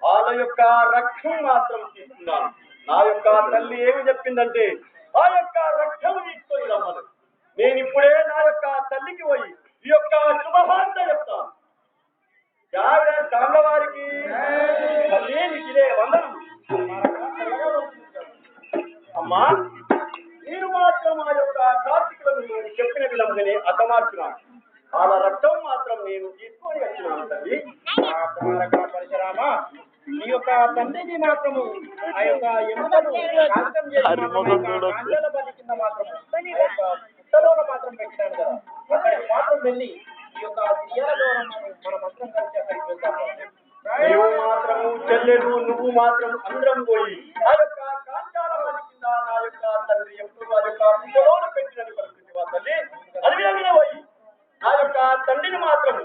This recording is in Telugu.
వాళ్ళ యొక్క రక్షణ మాత్రం తీసుకున్నాను. నా యొక్క తల్లి ఏమి చెప్పిందంటే ఆ యొక్క రక్షణ తీసుకొని రమ్మను. నేను ఇప్పుడే నా యొక్క తల్లికి పోయి ఈ యొక్క శుభవార్త చెప్తాను. వారికి ఇదే వందనం. అమ్మా, నేను మాత్రం ఆ యొక్క కార్తీకులను నేను చెప్పిన విధంగానే అతమార్చున్నాను. వాళ్ళ రక్తం మాత్రం నేను తీసుకొని వచ్చినాను తల్లి. పరశురామా, ఈ యొక్క తండ్రిని మాత్రము ఆ యొక్క ఎముకలు బలి కింద మాత్రము ఆ యొక్క పుట్టలోన మాత్రం పెట్టాను కదా, అక్కడికి మాత్రం వెళ్ళి ఈ యొక్క క్రియలలో మన మంత్రం కలిసి అక్కడికి వెళ్తాము. నువ్వు మాత్రము చెల్లెలు నువ్వు మాత్రం అందరం పోయి ఆ యొక్క కాంచాల బలి కింద నా యొక్క తండ్రి ఎప్పుడు ఆ యొక్క పుట్టలోన పెట్టినని పరిస్థితి తల్లి. అది విధంగానే పోయి ఆ యొక్క తండ్రిని మాత్రం